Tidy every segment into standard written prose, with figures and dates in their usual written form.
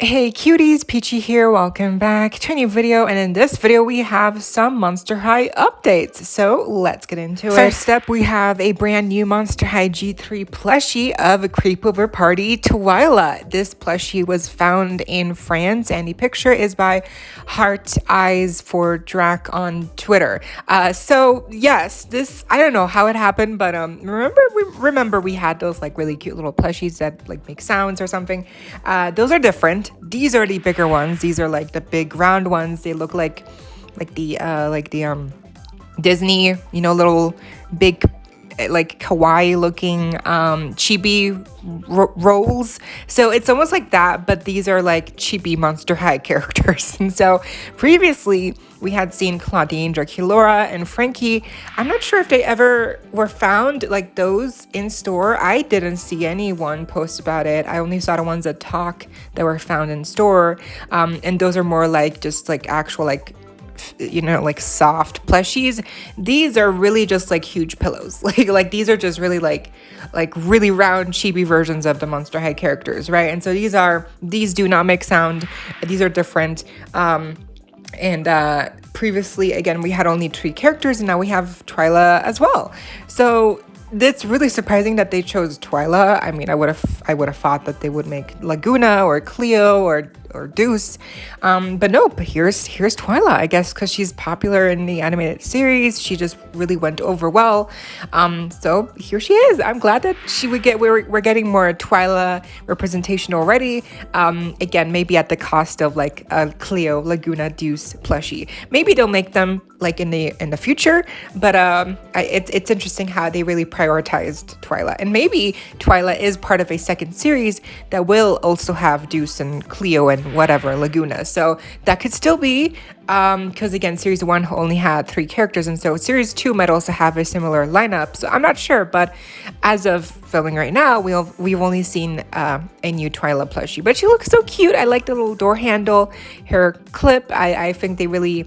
Hey cuties, Peachy here, welcome back to a new video, and in this video we have some Monster High updates, so let's get into it. First up, we have a brand new Monster High G3 plushie of a Creepover Party Twyla. This plushie was found in France, and the picture is by Heart Eyes for Drac on Twitter. So yes, this, I don't know how it happened, but remember we had those like really cute little plushies that like make sounds or something. Those are different. These are the bigger ones. These are like the big round ones. They look like the Disney, little big like kawaii looking chibi rolls. So it's almost like that, but these are like chibi Monster High characters. And so previously we had seen Claudine, Draculaura, and Frankie. I'm not sure if they ever were found like those in store. I didn't see anyone post about it. I only saw the ones that were found in store. And those are more like just like actual like soft plushies. These are really just like huge pillows. Like these are just really like really round chibi versions of the Monster High characters, right? And so these do not make sound. These are different. And previously, again, we had only 3 characters, and now we have Twyla as well. So it's really surprising that they chose Twyla. I mean, I would have thought that they would make Laguna or Cleo or Deuce, but nope. Here's Twyla, I guess, because she's popular in the animated series. She just really went over well. So here she is. I'm glad that we're getting more Twyla representation already. Again, maybe at the cost of like a Cleo, Laguna, Deuce plushie. Maybe they'll make them like in the future, but it's interesting how they really prioritized Twyla, and maybe Twyla is part of a second series that will also have Deuce and Cleo and whatever Laguna. So that could still be, because again, series 1 only had 3 characters, and so series 2 might also have a similar lineup. So I'm not sure, but as of filming right now, we've only seen a new Twyla plushie, but she looks so cute. I like the little door handle, her clip. I think they really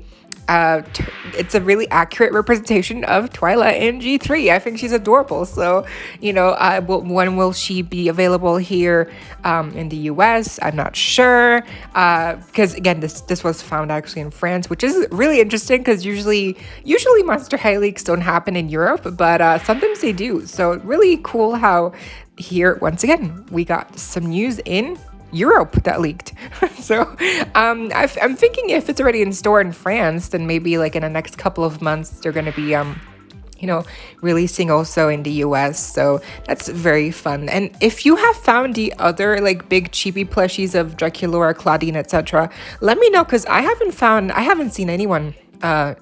it's a really accurate representation of Twyla in G3. I think she's adorable. So, when will she be available here in the US? I'm not sure. Because again, this was found actually in France, which is really interesting because usually Monster High leaks don't happen in Europe, but sometimes they do. So really cool how here, once again, we got some news in Europe that leaked. So I'm thinking if it's already in store in France, then maybe like in the next couple of months they're going to be releasing also in the US. So that's very fun. And if you have found the other like big chibi plushies of Draculaura, Claudine, etc., let me know, because I haven't seen anyone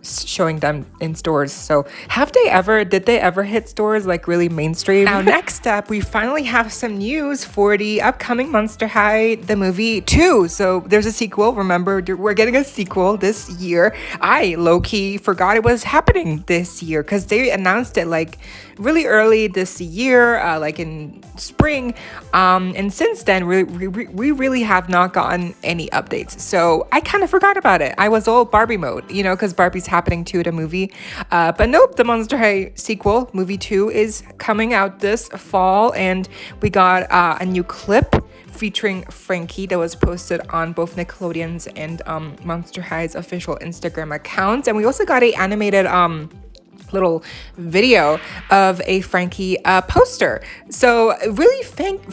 showing them in stores. So did they ever hit stores like really mainstream? Now next up, we finally have some news for the upcoming Monster High the movie 2. So there's a sequel. Remember, we're getting a sequel this year. I low-key forgot it was happening this year because they announced it like really early this year, like in spring, and since then we really have not gotten any updates. So I kind of forgot about it. I was all Barbie mode, because Barbie's happening to the movie, but nope, the Monster High sequel movie 2 is coming out this fall, and we got a new clip featuring Frankie that was posted on both Nickelodeon's and Monster High's official Instagram accounts, and we also got a animated little video of a Frankie poster. So really Frankie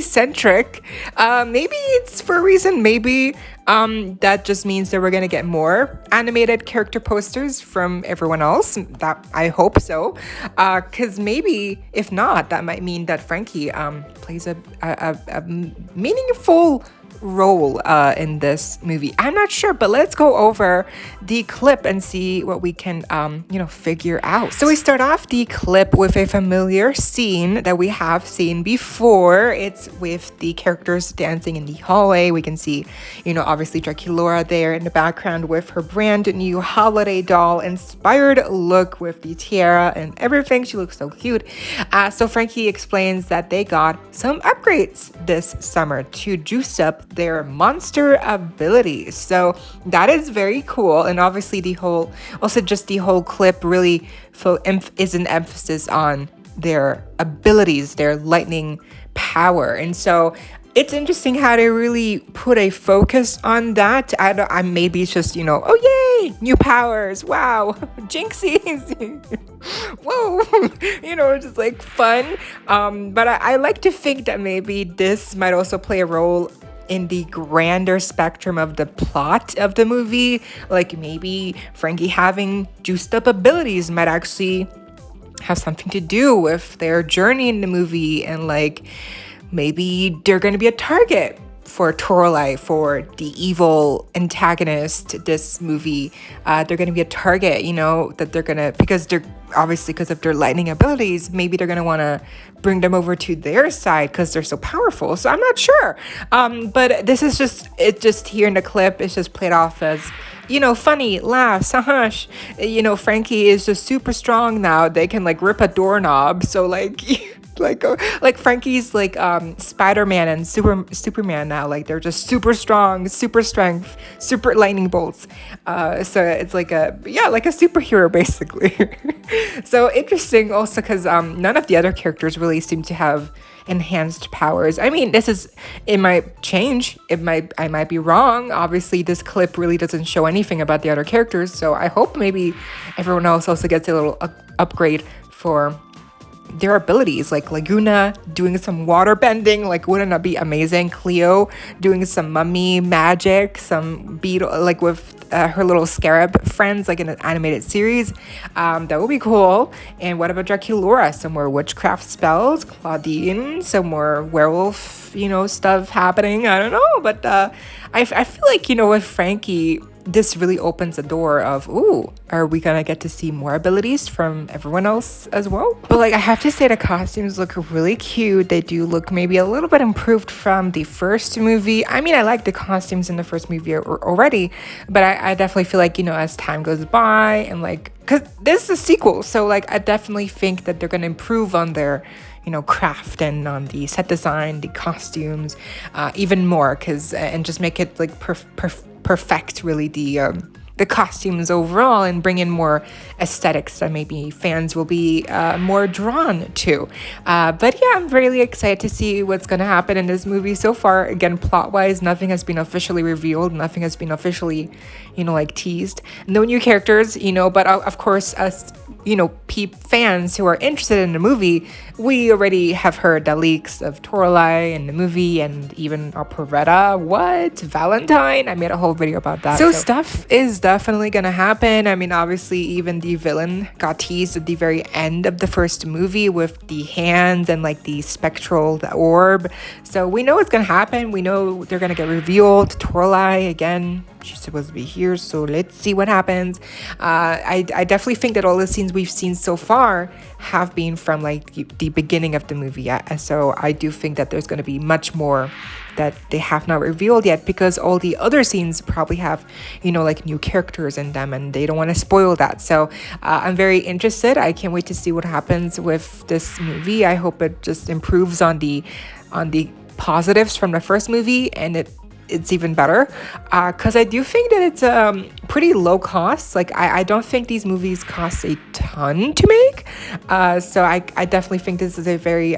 centric. Maybe it's for a reason. Maybe that just means that we're gonna get more animated character posters from everyone else. That I hope so, because maybe if not, that might mean that Frankie plays a meaningful role in this movie. I'm not sure, but let's go over the clip and see what we can figure out. So we start off the clip with a familiar scene that we have seen before. It's with the characters dancing in the hallway. We can see obviously Draculaura there in the background with her brand new holiday doll inspired look with the tiara and everything. She looks so cute. So Frankie explains that they got some upgrades this summer to juice up their monster abilities. So that is very cool. And obviously the whole clip really is an emphasis on their abilities, their lightning power. And so it's interesting how they really put a focus on that. I maybe it's just, oh yay, new powers, wow, jinxies, whoa, just like fun. But I like to think that maybe this might also play a role in the grander spectrum of the plot of the movie. Like maybe Frankie having juiced up abilities might actually have something to do with their journey in the movie, and like maybe they're going to be a target for Toralei, for the evil antagonist this movie. They're going to be a target, that they're going to, because they're obviously, because of their lightning abilities, maybe they're going to want to bring them over to their side because they're so powerful. So I'm not sure. But this is just here in the clip, it's just played off as, funny, laughs, hush. Frankie is just super strong now. They can like rip a doorknob. So like, like Frankie's like Spider-Man and Superman now. Like they're just super strong, super strength, super lightning bolts. So it's like a superhero basically. So interesting also because none of the other characters really seem to have enhanced powers. I mean, it might change. I might be wrong. Obviously, this clip really doesn't show anything about the other characters. So I hope maybe everyone else also gets a little upgrade for their abilities, like Laguna doing some water bending, like wouldn't that be amazing? Cleo doing some mummy magic, some beetle, like with her little scarab friends, like in an animated series. That would be cool. And what about Draculaura? Some more witchcraft spells, Claudine, some more werewolf, stuff happening. I don't know, but I feel like, with Frankie, this really opens the door of, are we gonna get to see more abilities from everyone else as well? But like, I have to say the costumes look really cute. They do look maybe a little bit improved from the first movie. I mean, I like the costumes in the first movie already, but I definitely feel like, as time goes by and like, because this is a sequel, so like, I definitely think that they're gonna improve on their craft and on the set design, the costumes, even more, and just make it like perfect really the costumes overall, and bring in more aesthetics that maybe fans will be more drawn to. But yeah, I'm really excited to see what's going to happen in this movie. So far, again, plot-wise, nothing has been officially revealed. Nothing has been officially, like teased. No new characters, but of course, us, fans who are interested in the movie, we already have heard the leaks of Toralei in the movie, and even Operetta, Valentine. I made a whole video about that. So stuff is definitely gonna happen. I mean, obviously, even the villain got teased at the very end of the first movie with the hands and like the the orb. So we know it's gonna happen. We know they're gonna get revealed. Toralei, again, she's supposed to be here, so let's see what happens. I definitely think that all the scenes we've seen so far have been from like the beginning of the movie. So I do think that there's going to be much more that they have not revealed yet, because all the other scenes probably have, like new characters in them, and they don't want to spoil that. So I'm very interested. I can't wait to see what happens with this movie. I hope it just improves on the positives from the first movie, and it's even better, because I do think that it's pretty low cost. Like I don't think these movies cost a ton to make, so I definitely think this is a very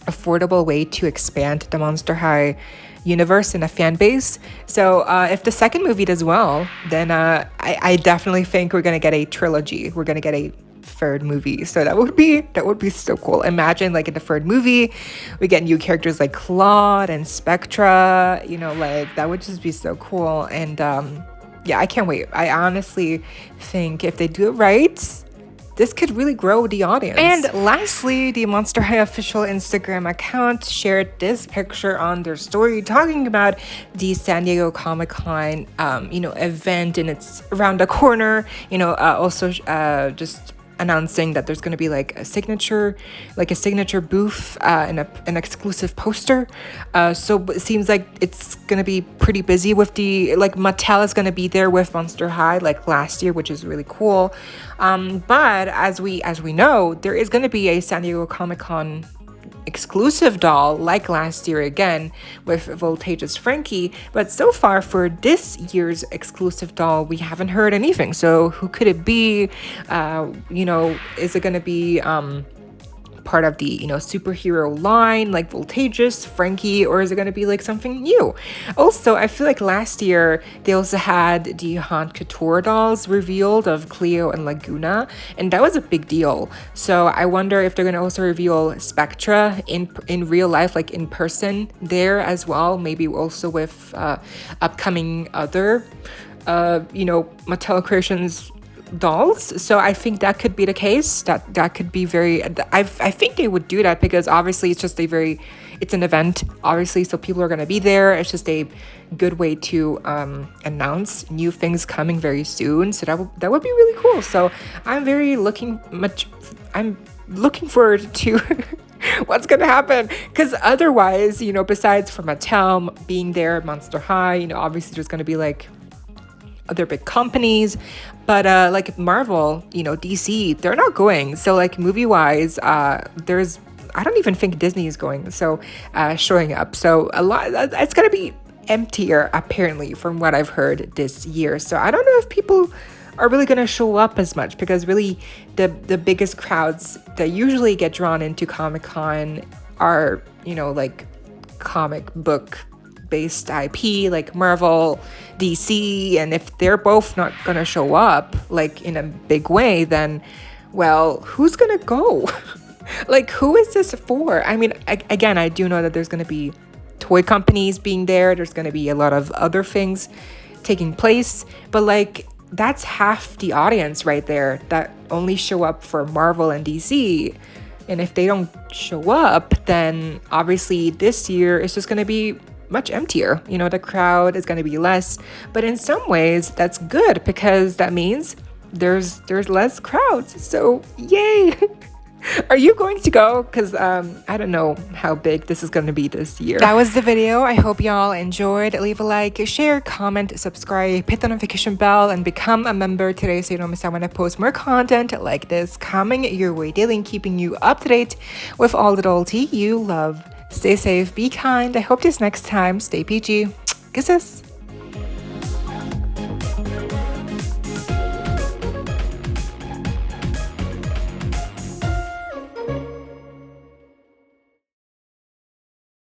affordable way to expand the Monster High universe and a fan base. So if the second movie does well, then I definitely think we're gonna get a trilogy. We're gonna get a third movie, so that would be so cool. Imagine like in the third movie we get new characters like Claude and Spectra, like that would just be so cool. And yeah, I can't wait. I honestly think if they do it right, this could really grow the audience. And lastly, the Monster High official Instagram account shared this picture on their story talking about the San Diego Comic-Con event, and it's around the corner. Also just announcing that there's going to be like a signature booth and an exclusive poster. So it seems like it's going to be pretty busy with Mattel is going to be there with Monster High like last year, which is really cool. But as we know, there is going to be a San Diego Comic-Con exclusive doll like last year again with Voltage's Frankie, but so far for this year's exclusive doll we haven't heard anything. So who could it be? Is it gonna be part of the, you know, superhero line like Voltageous, Frankie, or is it going to be like something new? Also, I feel like last year they also had the Haute Couture dolls revealed of Cleo and Laguna, and that was a big deal. So I wonder if they're going to also reveal Spectra in real life, like in person there as well, maybe also with upcoming other you know, Mattel Creations dolls. So I think that could be the case. That could be very, I think they would do that because obviously it's just it's an event, obviously, so people are going to be there. It's just a good way to announce new things coming very soon. So that would be really cool. So I'm looking forward to what's gonna happen, because otherwise, you know, besides for Mattel being there at Monster High, you know, obviously there's gonna be like other big companies, but like Marvel, you know, DC, they're not going. So like movie wise, I don't even think Disney is going, so showing up. So a lot, it's gonna be emptier apparently from what I've heard this year. So I don't know if people are really gonna show up as much, because really the biggest crowds that usually get drawn into Comic-Con are, you know, like comic book based IP like Marvel, DC, and if they're both not gonna show up like in a big way, then well, who's gonna go? Like, who is this for? I mean, again, I do know that there's gonna be toy companies being there's gonna be a lot of other things taking place, but like that's half the audience right there that only show up for Marvel and DC. And if they don't show up, then obviously this year it's just gonna be much emptier. You know, the crowd is going to be less, but in some ways that's good, because that means there's less crowds. So yay. Are you going to go? Because I don't know how big this is going to be this year. That was the video. I hope y'all enjoyed. Leave a like, share, comment, subscribe, hit the notification bell, and become a member today so you don't miss out when I post more content like this coming your way daily and keeping you up to date with all the doll tea you love. Stay safe, be kind. I hope this next time. Stay peachy. Kisses.